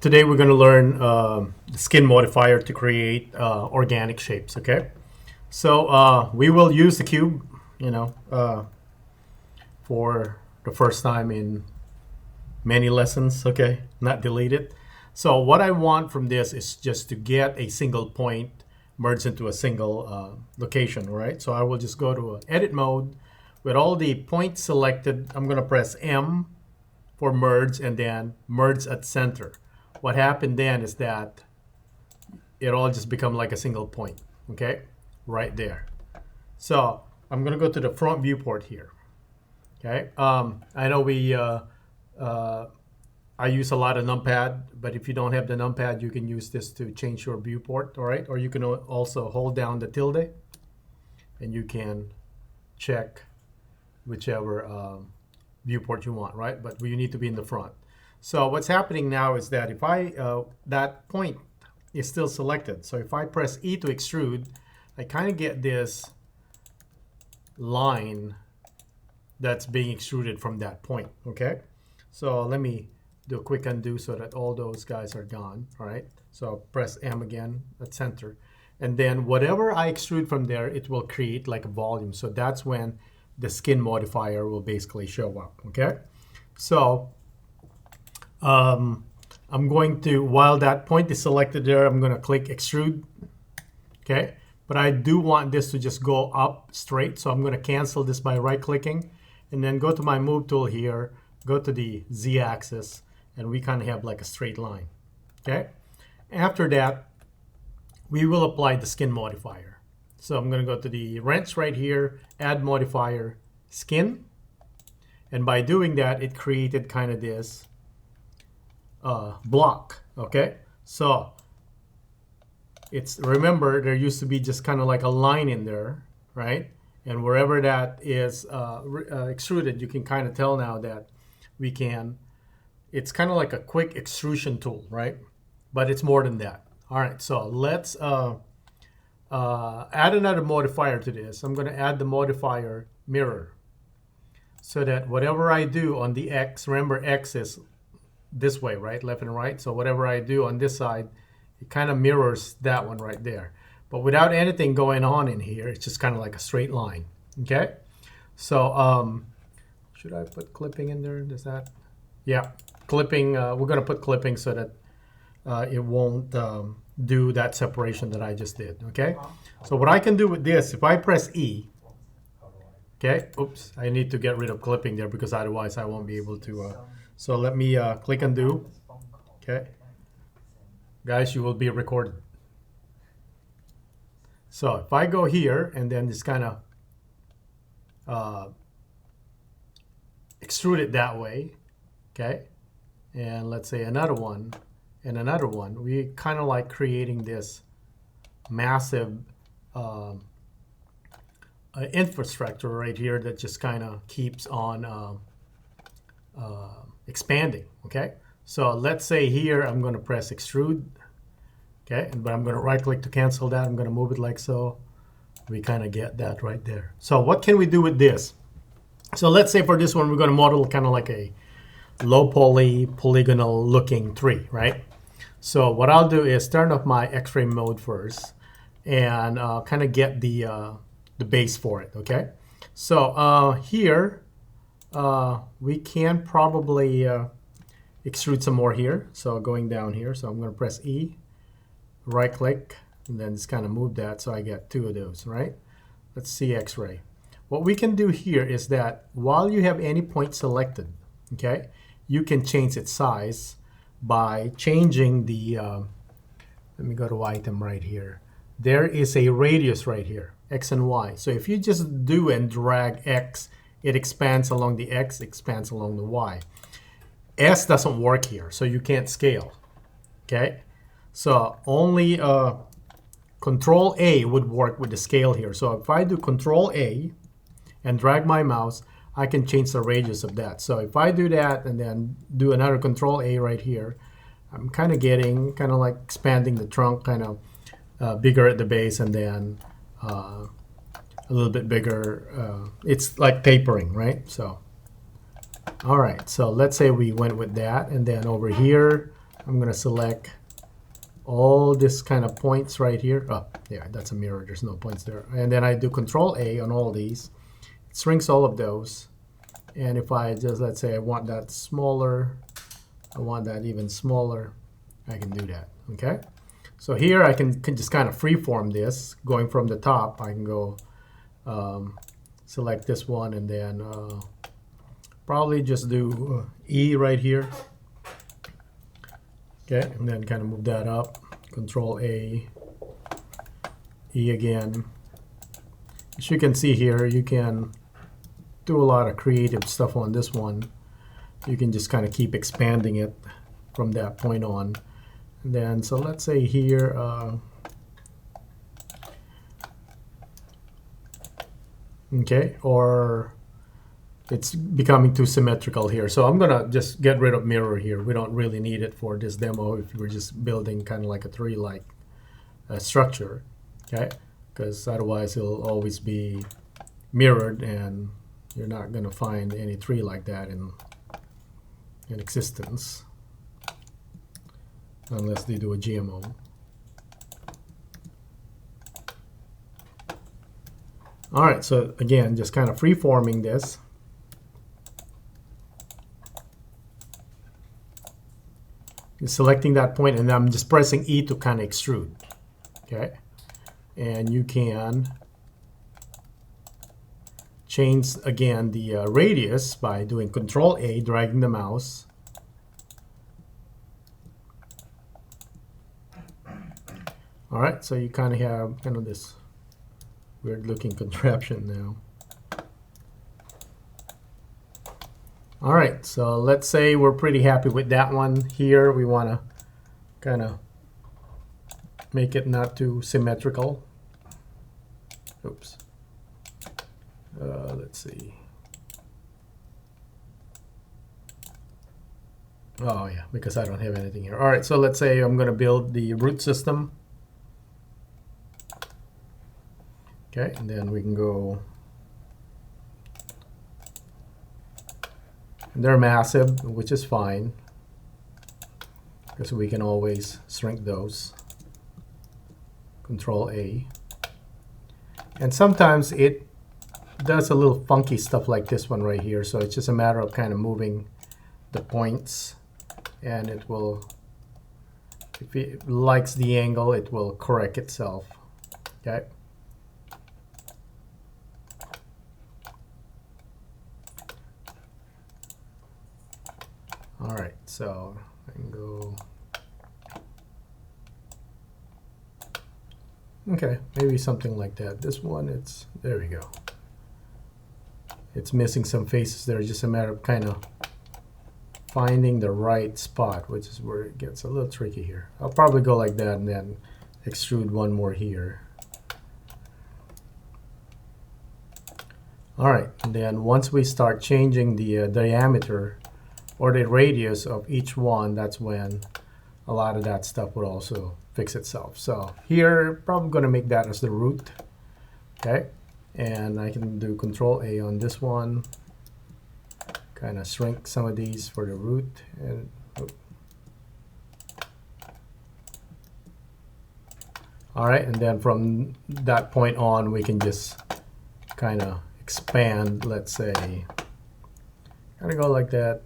Today we're going to learn the skin modifier to create organic shapes. Okay, so we will use the cube, for the first time in many lessons. Okay, not delete it. So what I want from this is just to get a single point merged into a single location. Right. So I will just go to edit mode with all the points selected. I'm going to press M for merge and then merge at center. What happened then is that it all just become like a single point, okay, right there. So I'm gonna go to the front viewport here. Okay, I know I use a lot of numpad, but if you don't have the numpad, you can use this to change your viewport, all right? Or you can also hold down the tilde, and you can check whichever viewport you want, right? But you need to be in the front. So what's happening now is that if that point is still selected. So if I press E to extrude, I kind of get this line that's being extruded from that point, okay? So let me do a quick undo so that all those guys are gone, all right? So press M again at center. And then whatever I extrude from there, it will create like a volume. So that's when the skin modifier will basically show up, okay? So I'm going to, while that point is selected there, I'm going to click extrude, okay? But I do want this to just go up straight, so I'm going to cancel this by right-clicking, and then go to my move tool here, go to the Z-axis, and we kind of have like a straight line, okay? After that, we will apply the skin modifier. So I'm going to go to the wrench right here, add modifier, skin, and by doing that, it created kind of this block, okay? So remember there used to be just kind of like a line in there, right? And wherever that is extruded, you can kind of tell now that it's kind of like a quick extrusion tool, right? But it's more than that. All right, so let's add another modifier to this. I'm going to add the modifier mirror, so that whatever I do on the X, remember X is this way, right? Left and right. So whatever I do on this side, it kind of mirrors that one right there. But without anything going on in here, it's just kind of like a straight line. Okay. So should I put clipping in there? Does that? Yeah. Clipping. We're going to put clipping so that it won't do that separation that I just did. Okay. So what I can do with this, if I press E, okay. Oops. I need to get rid of clipping there because otherwise I won't be able to. So let me click undo. Okay. Guys, you will be recorded. So if I go here and then just kind of extrude it that way, okay, and let's say another one and another one, we kind of like creating this massive infrastructure right here that just kind of keeps on expanding, okay? So let's say here I'm going to press extrude, okay, but I'm going to right click to cancel that. I'm going to move it like so. We kind of get that right there. So what can we do with this? So let's say for this one we're going to model kind of like a low poly polygonal looking tree, right? So what I'll do is turn off my X-ray mode first and kind of get the base for it, okay? So here we can probably extrude some more here. So going down here, so I'm going to press E, right click, and then just kind of move that so I get two of those, right? Let's see X-ray. What we can do here is that while you have any point selected, okay, you can change its size by changing the, let me go to item right here. There is a radius right here, X and Y. So if you just do and drag X, it expands along the X, expands along the Y. S doesn't work here, so you can't scale, okay? So only Control A would work with the scale here. So if I do Control A and drag my mouse, I can change the radius of that. So if I do that and then do another Control A right here, I'm kind of getting, kind of like expanding the trunk, kind of bigger at the base and then a little bit bigger. It's like tapering, right? So, all right. So let's say we went with that, and then over here, I'm going to select all this kind of points right here. Oh, yeah, that's a mirror. There's no points there. And then I do Control A on all these. It shrinks all of those. And if I just, let's say I want that smaller, I want that even smaller, I can do that, okay? So here I can just kind of freeform this. Going from the top, I can go select this one and then probably just do E right here. Okay, and then kind of move that up. Control A, E again. As you can see here, you can do a lot of creative stuff on this one. You can just kind of keep expanding it from that point on. And then, so let's say here, okay, or it's becoming too symmetrical here. So I'm gonna just get rid of mirror here. We don't really need it for this demo if we're just building kind of like a tree-like structure, okay? Because otherwise it'll always be mirrored and you're not gonna find any tree like that in existence unless they do a GMO. All right, so again, just kind of free-forming this. Selecting that point, and I'm just pressing E to kind of extrude, okay? And you can change again the radius by doing Control A, dragging the mouse. All right, so you kind of have kind of this weird looking contraption now. All right, so let's say we're pretty happy with that one. Here we want to kind of make it not too symmetrical. Oops. Let's see. Oh yeah, because I don't have anything here. All right, so let's say I'm going to build the root system. Okay, and then we can go. And they're massive, which is fine, because we can always shrink those. Control A. And sometimes it does a little funky stuff like this one right here, so it's just a matter of kind of moving the points, and it will, if it likes the angle, it will correct itself. Okay. All right, so I can go. Okay, maybe something like that. This one, it's, there we go. It's missing some faces there. Just a matter of kind of finding the right spot, which is where it gets a little tricky here. I'll probably go like that and then extrude one more here. All right, and then once we start changing the diameter or the radius of each one, that's when a lot of that stuff would also fix itself. So here, probably going to make that as the root. Okay, and I can do Control A on this one, kind of shrink some of these for the root, and all right, and then from that point on, we can just kind of expand. Let's say, kind of go like that.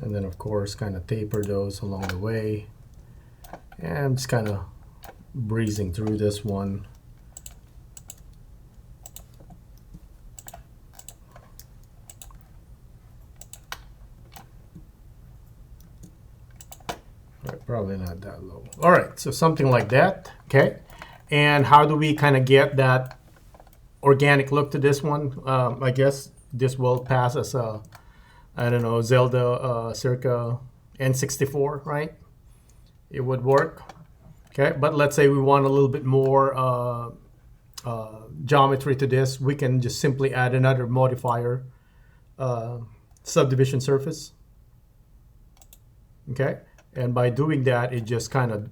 And then, of course, kind of taper those along the way. And I'm just kind of breezing through this one. Right, probably not that low. All right, so something like that, okay? And how do we kind of get that organic look to this one? I guess this will pass as a, I don't know, Zelda circa N64, right? It would work. Okay, but let's say we want a little bit more geometry to this. We can just simply add another modifier, subdivision surface. Okay, and by doing that, it just kind of,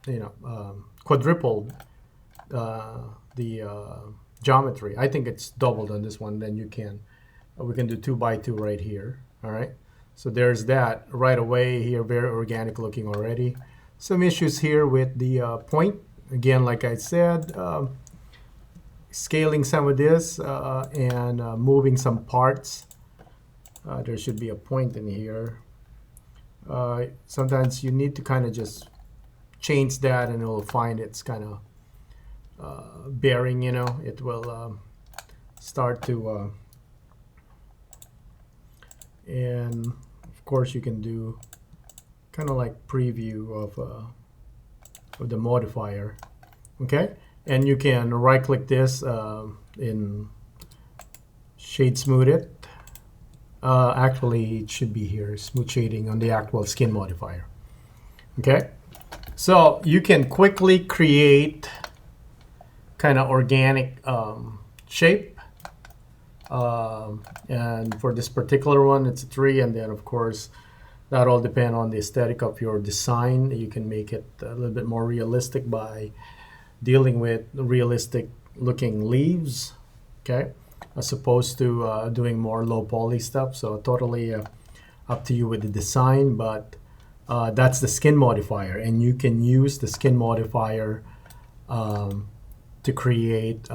you know, quadrupled the geometry. I think it's doubled on this one. Then you can We can do 2 by 2 right here. All right. So there's that right away here, very organic looking already. Some issues here with the point. Again, like I said, scaling some of this and moving some parts. There should be a point in here. Sometimes you need to kind of just change that and it'll find it's kind of bearing, you know, it will start to and of course you can do kind of like preview of the modifier. Okay, and you can right click this in shade smooth it. Actually it should be here, smooth shading on the actual skin modifier. Okay, so you can quickly create kind of organic shape. And for this particular one, it's a 3, and then of course that all depend on the aesthetic of your design. You can make it a little bit more realistic by dealing with realistic looking leaves, okay, as opposed to doing more low poly stuff. So totally up to you with the design, but that's the skin modifier, and you can use the skin modifier to create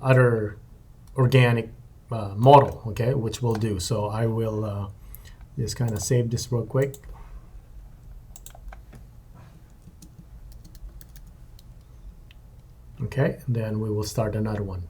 other organic model, okay, which we'll do. So I will just kind of save this real quick. Okay, and then we will start another one.